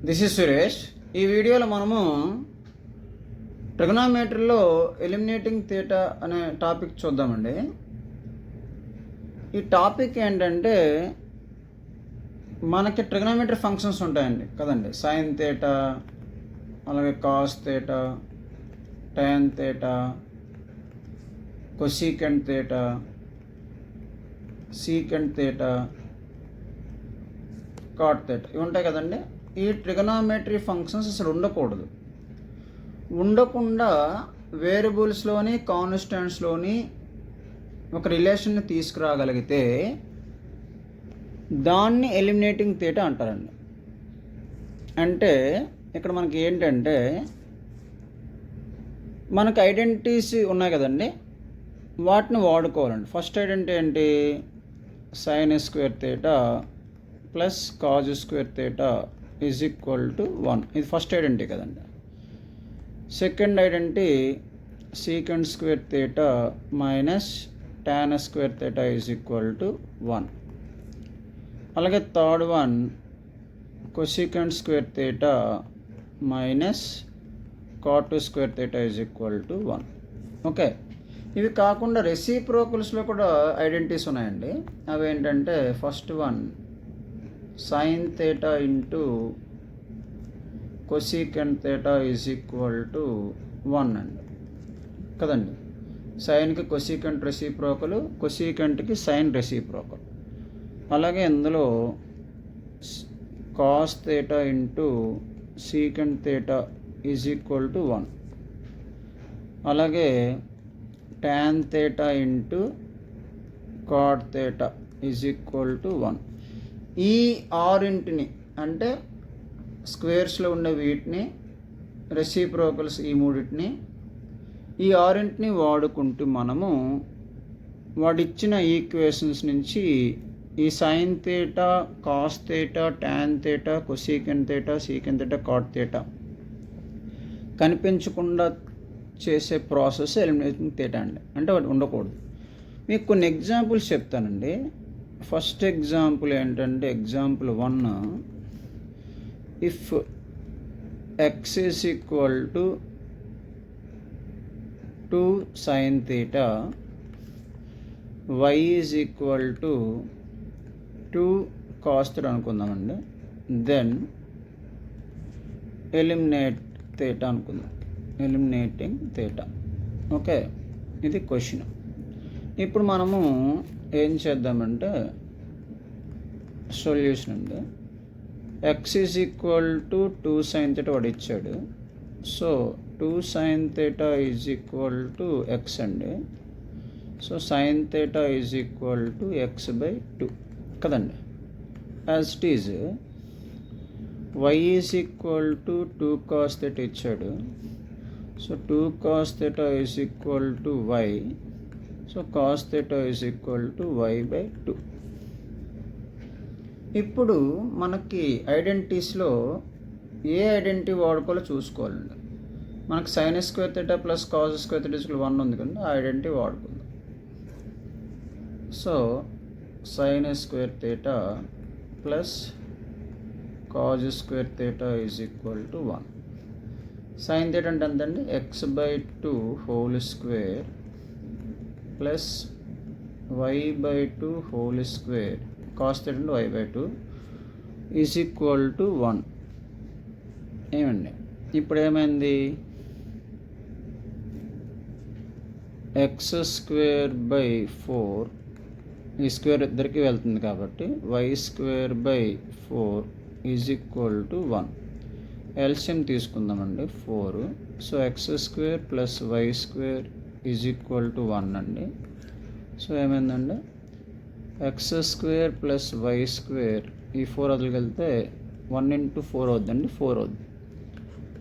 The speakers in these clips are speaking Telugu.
This is Suresh. ఈ వీడియోలో మనము ట్రిగనామెట్రీలో ఎలిమినేటింగ్ థీటా అనే టాపిక్ చూద్దామండి. ఈ టాపిక్ ఏంటంటే మనకి ట్రిగనామెట్రీ ఫంక్షన్స్ ఉంటాయండి కదండి. సైన్ థీటా, అలాగే cos theta, tan theta, cosecant theta, secant theta, cot theta, ఇవి ఉంటాయి కదండి. ఈ ట్రిగనామెట్రీ ఫంక్షన్స్ అసలు ఉండకుండా వేరియబుల్స్లోని కాన్స్టెంట్స్లోని ఒక రిలేషన్ని తీసుకురాగలిగితే దాన్ని ఎలిమినేటింగ్ థీటా అంటారండి. అంటే ఇక్కడ మనకి ఏంటంటే మనకు ఐడెంటిటీస్ ఉన్నాయి కదండి, వాటిని వాడుకోవాలండి. ఫస్ట్ ఐడెంటిటీ ఏంటి? Sine square theta plus cos square theta is equal to 1. ఇది ఫస్ట్ ఐడెంటిటీ కదండి. Second identity secant square theta minus tan square theta is equal to 1. అలాగే third one cosecant square theta minus cot square theta is equal to 1. Okay, ఇవి కాకుండా రెసిప్రోకల్స్లో కూడా ఐడెంటిటీస్ ఉన్నాయండి. అవి ఏంటంటే first one sine theta into cosecant theta is equal to 1 అండి కదండి. సైన్కి కొసీకెంట్ రెసిప్రోకల్, కొసీకెంట్కి సైన్ రెసిప్రోకల్. అలాగే ఇందులో cos theta into secant theta is equal to 1. అలాగే tan theta into cot theta is equal to 1. ఈ ఆరింటిని అంటే స్క్వేర్స్లో ఉండే వీటిని, రెసిప్రోకల్స్ ఈ మూడింటిని, ఈ ఆరింటిని వాడుకుంటూ మనము వాడిచ్చిన ఈక్వేషన్స్ నుంచి ఈ sine theta, cos theta, tan theta, cosecant theta, secant theta, cot theta కనిపించకుండా చేసే ప్రాసెస్ ఎలిమినేటింగ్ థీటా అండి. అంటే వాటి ఉండకూడదు. మీకు కొన్ని ఎగ్జాంపుల్స్ చెప్తానండి. ఫస్ట్ ఎగ్జాంపుల్ ఏంటంటే example 1, if x is equal to 2 sine theta, y is equal to 2 cos theta అనుకుందామండి. దెన్ ఎలిమినేట్ థీటా అనుకుందాం, ఎలిమినేటింగ్ థీటా. ఓకే, ఇది క్వశ్చన్. ఇప్పుడు మనము ఏం చేద్దామంటే సొల్యూషన్ అండి. X is equal to 2 sine theta వాడు ఇచ్చాడు. So 2 sine theta is equal to x అండి. So sine theta is equal to x by 2 కదండి. As it is y is equal to 2 cos theta ఇచ్చాడు. So 2 cos theta is equal to y. So cos theta is equal to y by 2. ఇప్పుడు మనకి ఐడెంటిటీస్లో ఏ ఐడెంటిటీ వాడుకోవాలో చూసుకోవాలండి. మనకు sine square theta plus cos square theta equal 1 ఉంది కదా, ఆ ఐడెంటిటీ వాడుకుందాం. So sine square theta plus cos square theta is equal to 1. Sine theta అంటే ఎంతండి? X by 2 whole square plus why by 2 whole square, cos theta అంటే y by 2 is equal to 1. ఏమండి ఇప్పుడు ఏమైంది? ఎక్స్ స్క్వేర్ బై 4, ఈ స్క్వేర్ ఇద్దరికి వెళ్తుంది కాబట్టి y square by 4 is equal to 1. LCM తీసుకుందామండి 4. So x square plus y square is equal to 1 అండి. సో ఏమైందండి? X square plus y square, ఈ 4 వదిలికెళ్తే 1 ఇంటూ 4 అవుద్దండి, 4 అవుద్ది.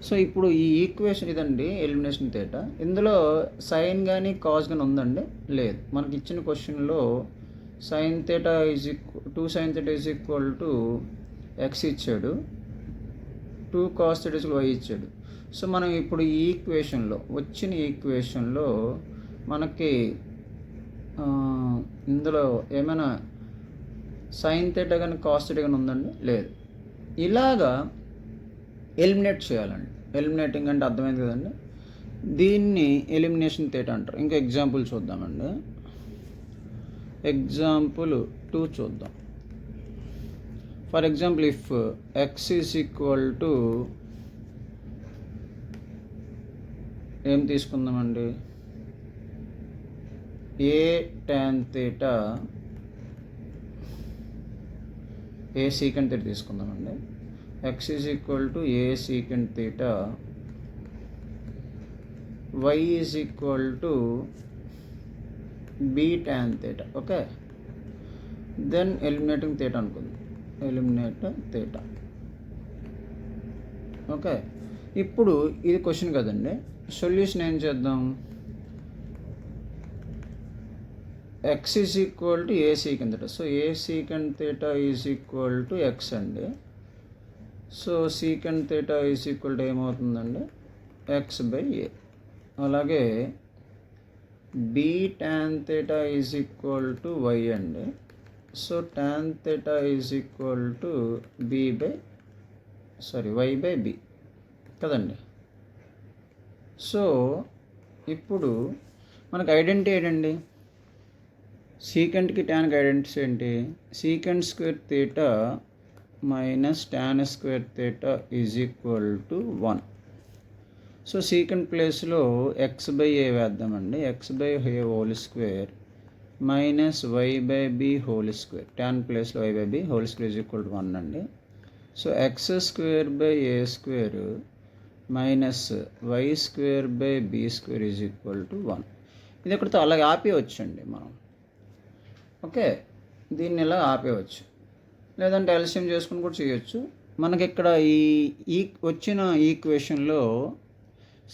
సో ఇప్పుడు ఈ ఈక్వేషన్ ఇదండి ఎలిమినేషన్ థీటా. ఇందులో సైన్ కానీ కాస్ కానీ ఉందండి? లేదు. మనకి ఇచ్చిన క్వశ్చన్లో sign theta is equal 2 sine theta is equal to X ఇచ్చాడు, 2 కాస్ థీటా ఈజ్ వై ఇచ్చాడు. సో మనం ఇప్పుడు ఈ ఈక్వేషన్లో వచ్చిన ఈక్వేషన్లో మనకి ఇందులో ఏమైనా సైన్ థీటా కానీ కాస్ థీటా కానీ ఉందండి? లేదు. ఇలాగా ఎలిమినేట్ చేయాలండి. ఎలిమినేటింగ్ అంటే అర్థమైంది కదండి. దీన్ని ఎలిమినేషన్ థీటా అంటారు. ఇంకా ఎగ్జాంపుల్ చూద్దామండి. ఎగ్జాంపుల్ 2 చూద్దాం. For example if x is equal to ఏం తీసుకుందామండి, a tan theta, a secant theta తీసుకుందామండి. X is equal to a secant theta, y is equal to b tan theta. Okay, then eliminating theta అనుకుందాం. Eliminate theta. ఓకే, ఇప్పుడు ఇది క్వశ్చన్ కదండి. సొల్యూషన్ ఏం చేద్దాం, x is equal to a secant theta. So a secant theta is equal to x అండి. So secant theta is equal to ఏమవుతుందండి, ఎక్స్ బై ఏ. అలాగే b tan theta is equal to y అండి. So tan theta is equal to y by b కదండి. సో ఇప్పుడు మనకు ఐడెంటిటీ ఏంటండి, సీకెంట్కి ట్యాన్కి ఐడెంటిటీ ఏంటి, secant square theta minus tan square theta is equal to 1. So secant ప్లేస్లో ఎక్స్ బై ఏ వేద్దామండి. X by a whole square minus y by b whole square, tan ప్లేస్లో y by b whole square is equal to 1 అండి. So x square by a square minus y square by b square is equal to 1. ఇది ఇక్కడితో అలాగే ఆపేయవచ్చండి మనం. ఓకే, దీన్ని ఇలా ఆపేయవచ్చు, లేదంటే ఎల్సిఎం చేసుకుని కూడా చేయొచ్చు. మనకి ఇక్కడ ఈ వచ్చిన ఈక్వేషన్లో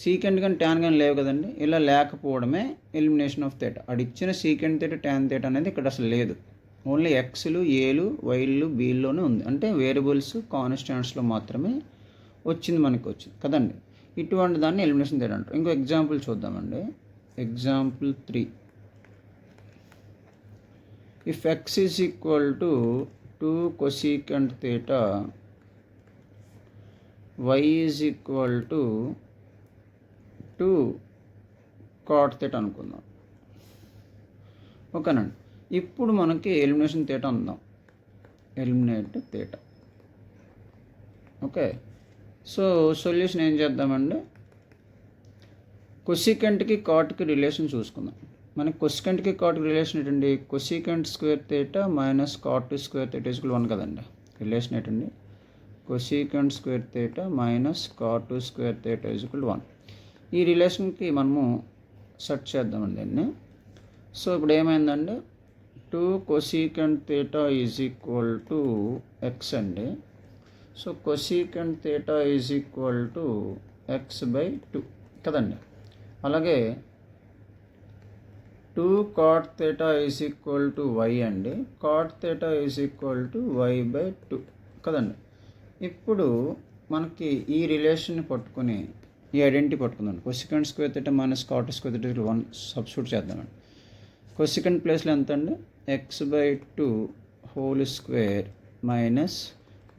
సీకెంట్ కానీ ట్యాన్ కానీ లేవు కదండి. ఇలా లేకపోవడమే ఎలిమినేషన్ ఆఫ్ థీటా. అడిచ్చిన సీకెంట్ థీటా ట్యాన్ థీటా అనేది ఇక్కడ అసలు లేదు. ఓన్లీ ఎక్స్లు, ఏలు, వైలు, బీల్లోనే ఉంది. అంటే వేరియబుల్స్ కాన్స్టాంట్స్లో మాత్రమే వచ్చింది కదండి. ఇటువంటి దాన్ని ఎలిమినేషన్ థీటా అంటారు. ఇంకో ఎగ్జాంపుల్ చూద్దామండి. Example 3. If x is equal to 2 cosecant theta, y is equal to 2 cot theta అనుకుందాం. ఓకేనండి. ఇప్పుడు మనకి ఎలిమినేషన్ థీటా ఉందాం, eliminate theta. Okay, so solution ఏం చేద్దామండి, కొసికెంట్కి కాట్కి రిలేషన్ చూసుకుందాం. మనకి కొసికెంట్కి కాట్కి రిలేషన్ ఏంటండి, cosecant square theta minus cot square theta is equal 1 కదండి. రిలేషన్ ఏంటండి, cosecant square theta minus cot square theta is equal 1. ఈ రిలేషన్కి మనము సెట్ చేద్దామండి దీన్ని. సో ఇప్పుడు ఏమైందండి, 2 cosecant theta is equal to x అండి. So cosecant theta is equal to x by 2 కదండి. అలాగే 2 cot theta is equal to y అండి. cot theta is equal to y by 2 కదండి. ఇప్పుడు మనకి ఈ రిలేషన్ని పట్టుకొని ఈ ఐడెంటిటీ పట్టుకుందాం. Cosecant square theta minus cot square theta 1 substitute చేద్దామండి. కొసికెంట్ ప్లేస్లో ఎంత అండి, x by 2 whole square minus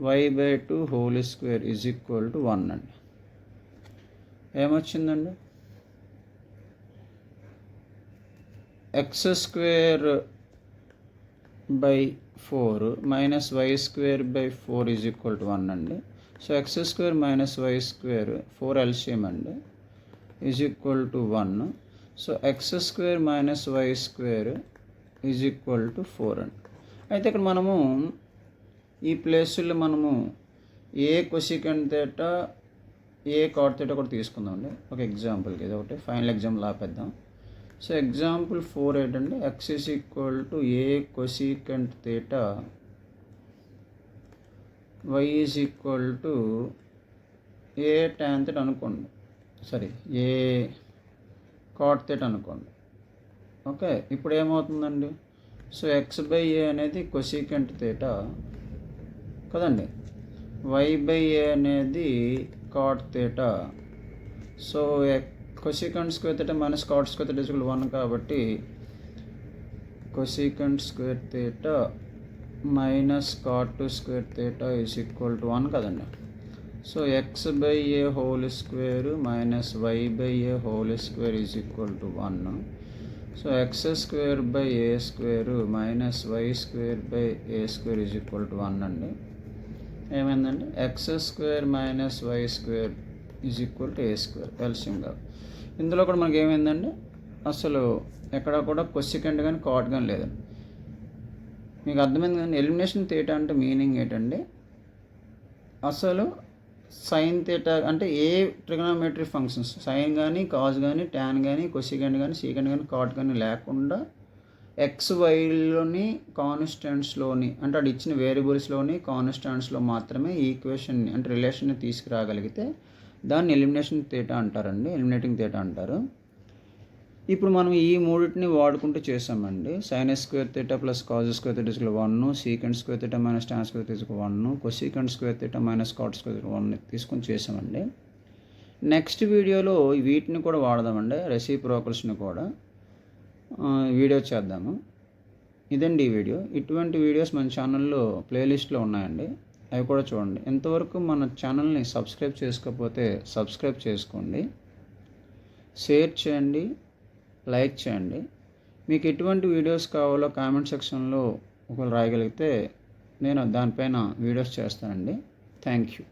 y by 2 whole square is equal to 1 అండి. ఏమొచ్చిందండి, x square by 4 minus y square by 4 is equal to 1 అండి. So x square minus y square 4 LCM అండి is equal to 1. So x square minus y square is equal to 4 అండి. అయితే ఇక్కడ మనము ఈ ప్లేసుల్లో మనము a cosecant theta, a cot theta కూడా తీసుకుందామండి ఒక ఎగ్జాంపుల్కి. ఇది ఒకటి ఫైనల్ ఎగ్జాంపుల్ ఆపేద్దాం. సో ఎగ్జాంపుల్ 4 ఏంటంటే x is equal to a cosecant theta, y is equal to a tan theta అనుకోండి, ఏ కాట్ థీటా అనుకోండి. ఓకే, ఇప్పుడు ఏమవుతుందండి, సో ఎక్స్ బై ఏ అనేది కొసికెంట్ థీటా కదండి, వై బై ఏ అనేది cot theta. So cosecant square theta minus cot square theta is equal to 1 కాబట్టి cosecant square theta minus cot square theta is equal to 1 కదండి. So x by a whole square minus y by a whole square is equal to 1. So x square by a square minus y square by a square is equal to 1 అండి. ఏమైందండి? X square minus y square is equal to a square ఎల్సియంగా. ఇందులో కూడా మనకి ఏమైందండి? అసలు ఎక్కడ కూడా కొసెకండ్ కానీ కాట్ కానీ లేదండి. మీకు అర్థమైంది కానీ ఎలిమినేషన్ థీటా అంటే మీనింగ్ ఏంటండి? అసలు సైన్ థీటా అంటే ఏ ట్రిగనోమెట్రీ ఫంక్షన్స్ సైన్ కానీ కాజ్ కానీ ట్యాన్ కానీ కొసెకండ్ కానీ సీకండ్ కానీ కాట్ కానీ లేకుండా ఎక్స్ వైలోని కాన్స్టెంట్స్లోని అంటే అది ఇచ్చిన వేరియబుల్స్లోని కాన్స్టెంట్స్లో మాత్రమే ఈక్వేషన్ని అంటే రిలేషన్ని తీసుకురాగలిగితే దాన్ని ఎలిమినేషన్ థీటా అంటారండి, ఎలిమినేటింగ్ థీటా అంటారు. ఇప్పుడు మనం ఈ మూడింటిని వాడుకుంటూ చేసామండి. Sine square theta plus cos square theta is 1, secant square theta minus tan square theta is 1, cosecant square theta minus cot square theta 1 తీసుకొని చేసామండి. నెక్స్ట్ వీడియోలో వీటిని కూడా వాడదామండి, రెసిప్రోకల్స్ని కూడా వీడియో చేద్దాము. ఇదండి ఈ వీడియో. ఇటువంటి వీడియోస్ మన ఛానల్లో ప్లేలిస్ట్లో ఉన్నాయండి, అవి కూడా చూడండి. ఇంతవరకు మన ఛానల్ని సబ్స్క్రైబ్ చేసుకోకపోతే సబ్స్క్రైబ్ చేసుకోండి, షేర్ చేయండి, లైక్ చేయండి. మీకు ఎటువంటి వీడియోస్ కావాలో కామెంట్ సెక్షన్లో ఒకవేళ రాయగలిగితే నేను దానిపైన వీడియోస్ చేస్తానండి. Thank you.